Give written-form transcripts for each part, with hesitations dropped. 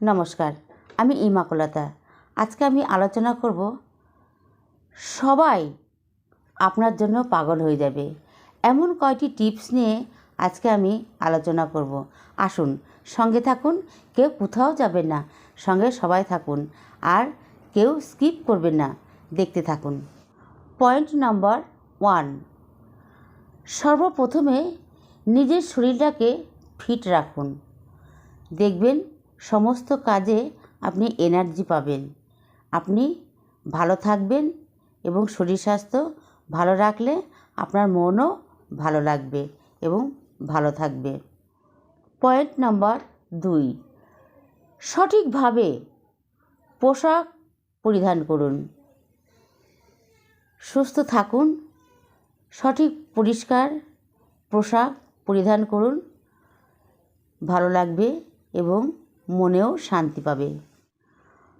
নমস্কার, আমি ইমাকুলতা। আজকে আমি আলোচনা করব সবাই আপনার জন্য পাগল হয়ে যাবে এমন কয়টি টিপস নিয়ে আজকে আমি আলোচনা করব। আসুন সঙ্গে থাকুন, কেউ কোথাও যাবেন না, সঙ্গে সবাই থাকুন আর কেউ স্কিপ করবেন না, দেখতে থাকুন। পয়েন্ট নাম্বার 1, সর্বপ্রথমে নিজের শরীরটাকে ফিট রাখুন। দেখবেন সমস্ত কাজে আপনি এনার্জি পাবেন, আপনি ভালো থাকবেন এবং শরীর স্বাস্থ্য ভালো রাখলে আপনার মনও ভালো লাগবে এবং ভালো থাকবে। পয়েন্ট নাম্বার 2, সঠিকভাবে পোশাক পরিধান করুন। সুস্থ থাকুন, সঠিক পরিষ্কার পোশাক পরিধান করুন, ভালো লাগবে এবং মনেও শান্তি পাবে।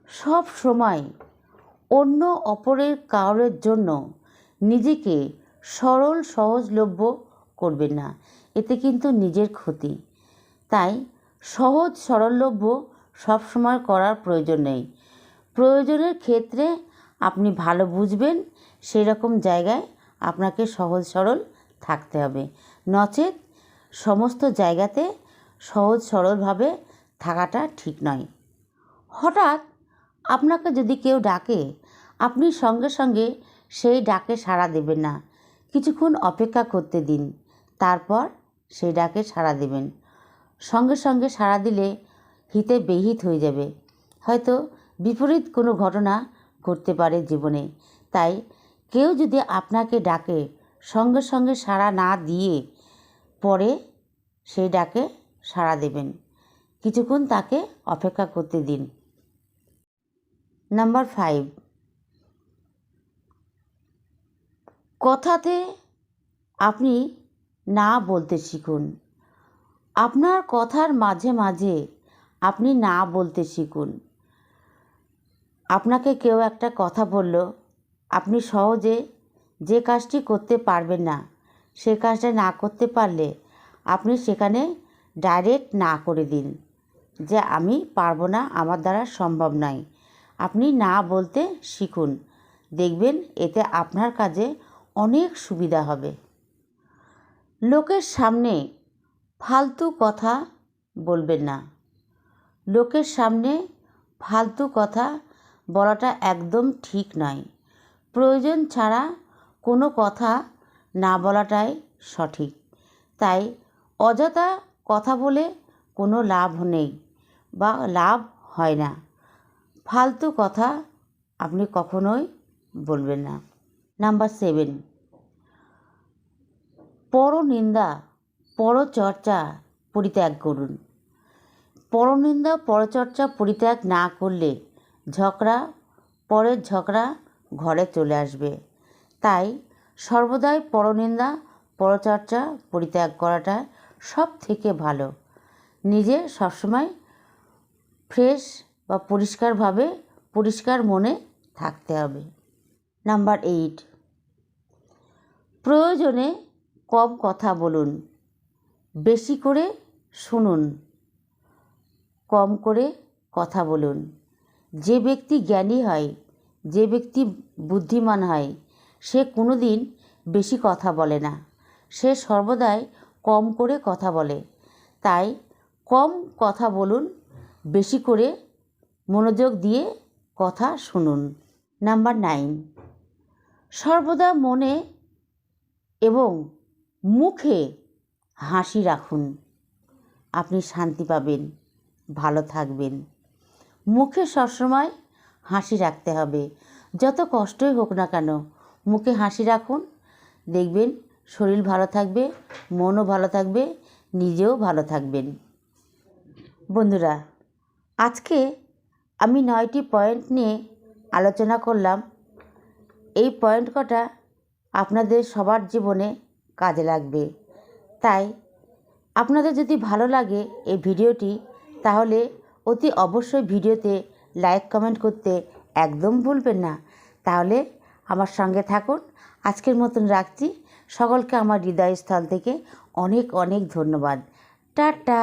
সব সময় অন্য অপরের কারোর জন্য নিজেকে সরল সহজলভ্য করবেন না, এতে কিন্তু নিজের ক্ষতি। তাই সহজ সরললভ্য সবসময় করার প্রয়োজন নেই। প্রয়োজনের ক্ষেত্রে আপনি ভালো বুঝবেন, সেই রকম জায়গায় আপনাকে সহজ সরল থাকতে হবে, নচেত সমস্ত জায়গাতে সহজ সরলভাবে থাকাটা ঠিক নয়। হঠাৎ আপনাকে যদি কেউ ডাকে, আপনি সঙ্গে সঙ্গে সেই ডাকে সাড়া দেবেন না, কিছুক্ষণ অপেক্ষা করতে দিন, তারপর সেই ডাকে সাড়া দেবেন। সঙ্গে সঙ্গে সাড়া দিলে হিতে বেহিত হয়ে যাবে, হয়তো বিপরীত কোনো ঘটনা ঘটতে পারে জীবনে। তাই কেউ যদি আপনাকে ডাকে, সঙ্গে সঙ্গে সাড়া না দিয়ে পরে সেই ডাকে সাড়া দেবেন, কিছুক্ষণ তাকে অপেক্ষা করতে দিন। নাম্বার 5, কথাতে আপনি না বলতে শিখুন। আপনার কথার মাঝে মাঝে আপনি না বলতে শিখুন। আপনাকে কেউ একটা কথা বলল, আপনি সহজে যে কাজটি করতে পারবেন না, সে কাজটা না করতে পারলে আপনি সেখানে ডাইরেক্ট না করে দিন, যে আমি পারবো না, আমার দ্বারা সম্ভব নয়। আপনি না বলতে শিখুন, দেখবেন এতে আপনার কাজে অনেক সুবিধা হবে। লোকের সামনে ফালতু কথা বলবেন না। লোকের সামনে ফালতু কথা বলাটা একদম ঠিক নয়। প্রয়োজন ছাড়া কোনো কথা না বলাটাই সঠিক। তাই অযথা কথা বলে কোনো লাভ নেই বা লাভ হয় না। ফালতু কথা আপনি কখনোই বলবেন না। নাম্বার 7, পরনিন্দা পরচর্চা পরিত্যাগ করুন। পরনিন্দা পরচর্চা পরিত্যাগ না করলে পরের ঝগড়া ঘরে চলে আসবে। তাই সর্বদাই পরনিন্দা পরচর্চা পরিত্যাগ করাটা সব থেকে ভালো। নিজে সবসময় ফ্রেশ বা পরিষ্কার মনে থাকতে হবে। নাম্বার 8, প্রয়োজনে কম কথা বলুন, বেশি করে শুনুন, কম করে কথা বলুন। যে ব্যক্তি জ্ঞানী হয়, যে ব্যক্তি বুদ্ধিমান হয়, সে কোনো দিন বেশি কথা বলে না, সে সর্বদাই কম করে কথা বলে। তাই কম কথা বলুন, বেশি করে মনোযোগ দিয়ে কথা শুনুন। নাম্বার 9, সর্বদা মনে এবং মুখে হাসি রাখুন। আপনি শান্তি পাবেন, ভালো থাকবেন। মুখে সবসময় হাসি রাখতে হবে, যত কষ্টই হোক না কেন মুখে হাসি রাখুন, দেখবেন শরীর ভালো থাকবে, মনও ভালো থাকবে, নিজেও ভালো থাকবেন। বন্ধুরা, আজকে আমি 9টি পয়েন্ট নিয়ে আলোচনা করলাম। এই পয়েন্ট কটা আপনাদের সবার জীবনে কাজে লাগবে। তাই আপনাদের যদি ভালো লাগে এই ভিডিওটি, তাহলে অতি অবশ্যই ভিডিওতে লাইক কমেন্ট করতে একদম ভুলবেন না। তাহলে আমার সঙ্গে থাকুন। আজকের মতন রাখছি। সকলকে আমার হৃদয়স্থল থেকে অনেক অনেক ধন্যবাদ। টাটা।